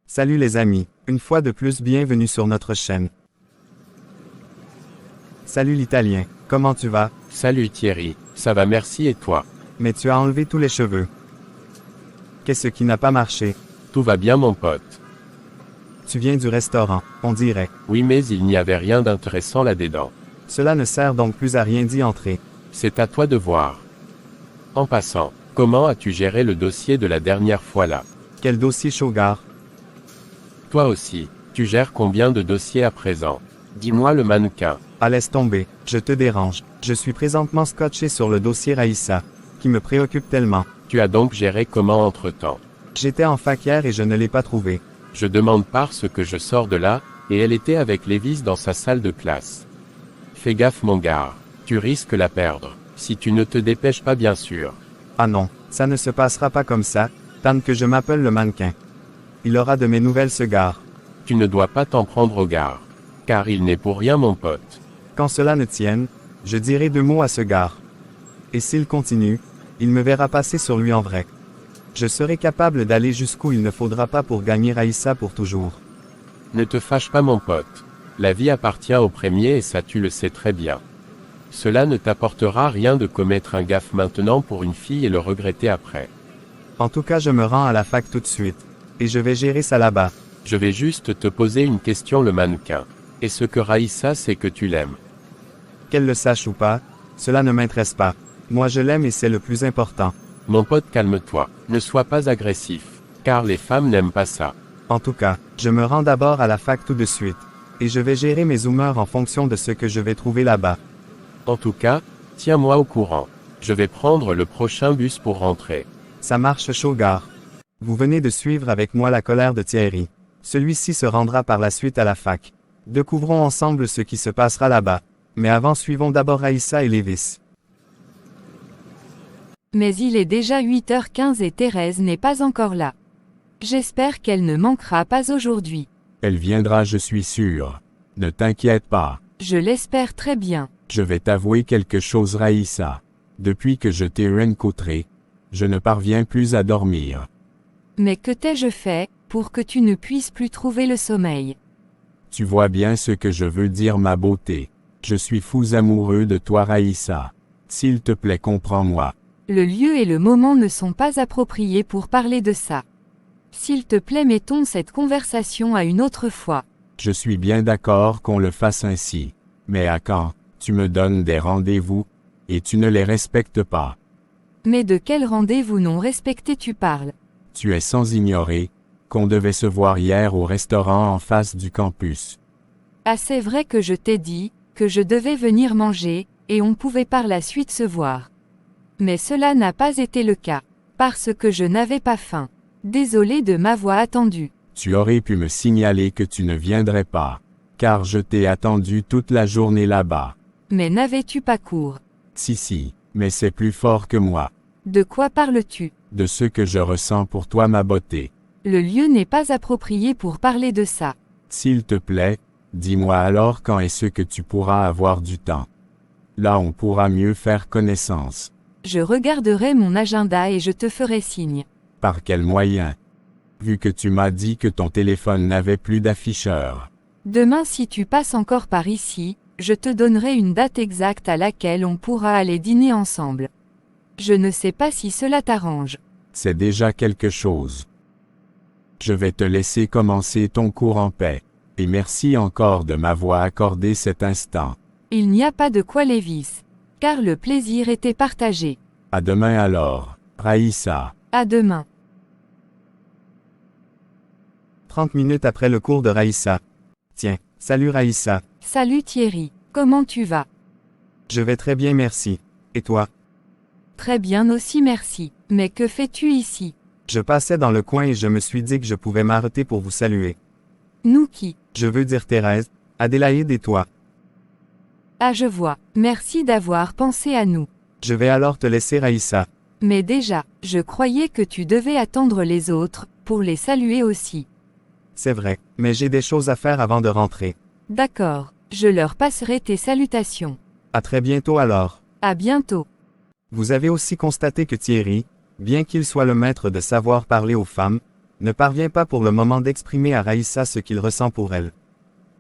Salut les amis, une fois de plus bienvenue sur notre chaîne. Salut l'Italien, comment tu vas? Salut Thierry, ça va merci et toi? Mais tu as enlevé tous les cheveux. Qu'est-ce qui n'a pas marché? Tout va bien mon pote. Tu viens du restaurant, on dirait. Oui mais il n'y avait rien d'intéressant là-dedans. Cela ne sert donc plus à rien d'y entrer. C'est à toi de voir. En passant, comment as-tu géré le dossier de la dernière fois là? Quel dossier Shogar? Toi aussi, tu gères combien de dossiers à présent? Dis-moi le mannequin. Ah laisse tomber, je te dérange. Je suis présentement scotché sur le dossier Raïssa, qui me préoccupe tellement. Tu as donc géré comment entre-temps? J'étais en fac hier et je ne l'ai pas trouvé. Je demande parce que je sors de là, et elle était avec Lévis dans sa salle de classe. Fais gaffe mon gars, tu risques la perdre, si tu ne te dépêches pas bien sûr. Ah non, ça ne se passera pas comme ça, tant que je m'appelle le mannequin. Il aura de mes nouvelles ce gars. Tu ne dois pas t'en prendre au gars. Car il n'est pour rien mon pote. Quand cela ne tienne, je dirai 2 mots à ce gars. Et s'il continue, il me verra passer sur lui en vrai. Je serai capable d'aller jusqu'où il ne faudra pas pour gagner Raïssa pour toujours. Ne te fâche pas mon pote. La vie appartient au premier et ça tu le sais très bien. Cela ne t'apportera rien de commettre un gaffe maintenant pour une fille et le regretter après. En tout cas je me rends à la fac tout de suite. Et je vais gérer ça là-bas. Je vais juste te poser une question le mannequin. Et ce que Raïssa c'est que tu l'aimes. Qu'elle le sache ou pas, cela ne m'intéresse pas. Moi je l'aime et c'est le plus important. Mon pote calme-toi, ne sois pas agressif. Car les femmes n'aiment pas ça. En tout cas, je me rends d'abord à la fac tout de suite. Et je vais gérer mes humeurs en fonction de ce que je vais trouver là-bas. En tout cas, tiens-moi au courant. Je vais prendre le prochain bus pour rentrer. Ça marche Shogar. Vous venez de suivre avec moi la colère de Thierry. Celui-ci se rendra par la suite à la fac. Découvrons ensemble ce qui se passera là-bas. Mais avant suivons d'abord Raïssa et Lévis. Mais il est déjà 8h15 et Thérèse n'est pas encore là. J'espère qu'elle ne manquera pas aujourd'hui. Elle viendra, je suis sûr. Ne t'inquiète pas. Je l'espère très bien. Je vais t'avouer quelque chose Raïssa. Depuis que je t'ai rencontré, je ne parviens plus à dormir. Mais que t'ai-je fait, pour que tu ne puisses plus trouver le sommeil? Tu vois bien ce que je veux dire ma beauté. Je suis fou amoureux de toi Raïssa. S'il te plaît comprends-moi. Le lieu et le moment ne sont pas appropriés pour parler de ça. S'il te plaît mettons cette conversation à une autre fois. Je suis bien d'accord qu'on le fasse ainsi. Mais à quand? Tu me donnes des rendez-vous, et tu ne les respectes pas. Mais de quel rendez-vous non respecté tu parles? Tu es sans ignorer qu'on devait se voir hier au restaurant en face du campus. Ah c'est vrai que je t'ai dit, que je devais venir manger, et on pouvait par la suite se voir. Mais cela n'a pas été le cas, parce que je n'avais pas faim. Désolé de m'avoir attendu. Tu aurais pu me signaler que tu ne viendrais pas, car je t'ai attendu toute la journée là-bas. Mais n'avais-tu pas cours? Si, mais c'est plus fort que moi. De quoi parles-tu? De ce que je ressens pour toi ma beauté. Le lieu n'est pas approprié pour parler de ça. S'il te plaît, dis-moi alors quand est-ce que tu pourras avoir du temps. Là on pourra mieux faire connaissance. Je regarderai mon agenda et je te ferai signe. Par quel moyen? Vu que tu m'as dit que ton téléphone n'avait plus d'afficheur. Demain si tu passes encore par ici, je te donnerai une date exacte à laquelle on pourra aller dîner ensemble. Je ne sais pas si cela t'arrange. C'est déjà quelque chose. Je vais te laisser commencer ton cours en paix. Et merci encore de m'avoir accordé cet instant. Il n'y a pas de quoi Lévis. Car le plaisir était partagé. À demain alors, Raïssa. À demain. 30 minutes après le cours de Raïssa. Tiens, salut Raïssa. Salut Thierry, comment tu vas? Je vais très bien merci. Et toi? Très bien aussi merci. Mais que fais-tu ici? Je passais dans le coin et je me suis dit que je pouvais m'arrêter pour vous saluer. Nous qui? Je veux dire Thérèse, Adélaïde et toi. Ah je vois, merci d'avoir pensé à nous. Je vais alors te laisser Raïssa. Mais déjà, je croyais que tu devais attendre les autres, pour les saluer aussi. C'est vrai, mais j'ai des choses à faire avant de rentrer. D'accord, je leur passerai tes salutations. À très bientôt alors. À bientôt. Vous avez aussi constaté que Thierry, bien qu'il soit le maître de savoir parler aux femmes, ne parvient pas pour le moment d'exprimer à Raïssa ce qu'il ressent pour elle.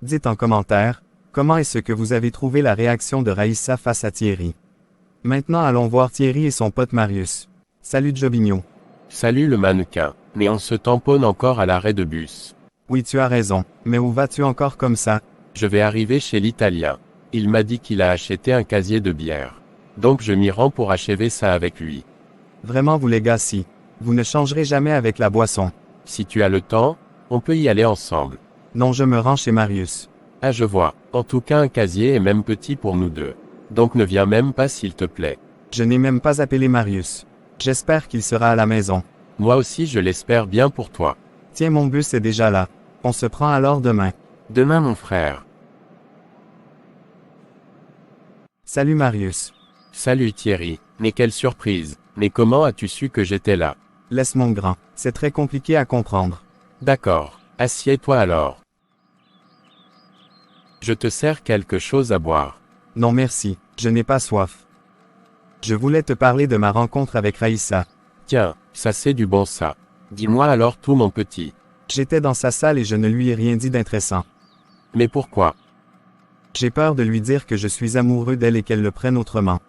Dites en commentaire, comment est-ce que vous avez trouvé la réaction de Raïssa face à Thierry. Maintenant allons voir Thierry et son pote Marius. Salut Jobigno. Salut le mannequin. Mais on se tamponne encore à l'arrêt de bus. Oui tu as raison, mais où vas-tu encore comme ça? Je vais arriver chez l'Italien. Il m'a dit qu'il a acheté un casier de bière. Donc je m'y rends pour achever ça avec lui. Vraiment vous les gars si. Vous ne changerez jamais avec la boisson. Si tu as le temps, on peut y aller ensemble. Non je me rends chez Marius. Ah je vois. En tout cas un casier est même petit pour nous deux. Donc ne viens même pas s'il te plaît. Je n'ai même pas appelé Marius. J'espère qu'il sera à la maison. Moi aussi je l'espère bien pour toi. Tiens mon bus est déjà là. On se prend alors demain. Demain mon frère. Salut Marius. Salut Thierry. Mais quelle surprise. Mais comment as-tu su que j'étais là? Laisse mon grand. C'est très compliqué à comprendre. D'accord. Assieds-toi alors. Je te sers quelque chose à boire. Non merci, je n'ai pas soif. Je voulais te parler de ma rencontre avec Raïssa. Tiens, ça c'est du bon ça. Dis-moi alors tout mon petit. J'étais dans sa salle et je ne lui ai rien dit d'intéressant. Mais pourquoi? J'ai peur de lui dire que je suis amoureux d'elle et qu'elle le prenne autrement.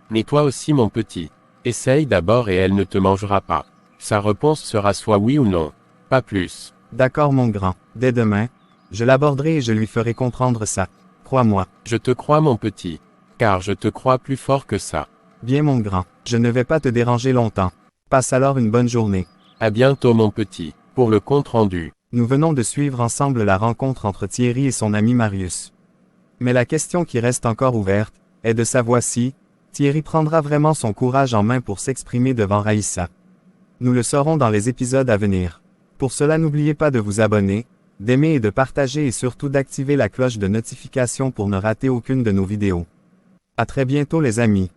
Mais toi aussi mon petit. Essaye d'abord et elle ne te mangera pas. Sa réponse sera soit oui ou non. Pas plus. D'accord mon grand, dès demain, je l'aborderai et je lui ferai comprendre ça. Crois-moi. Je te crois mon petit. Car je te crois plus fort que ça. Bien mon grand, je ne vais pas te déranger longtemps. Passe alors une bonne journée. À bientôt mon petit. Pour le compte rendu. Nous venons de suivre ensemble la rencontre entre Thierry et son ami Marius. Mais la question qui reste encore ouverte, est de savoir si, Thierry prendra vraiment son courage en main pour s'exprimer devant Raïssa. Nous le saurons dans les épisodes à venir. Pour cela n'oubliez pas de vous abonner, d'aimer et de partager et surtout d'activer la cloche de notification pour ne rater aucune de nos vidéos. À très bientôt les amis.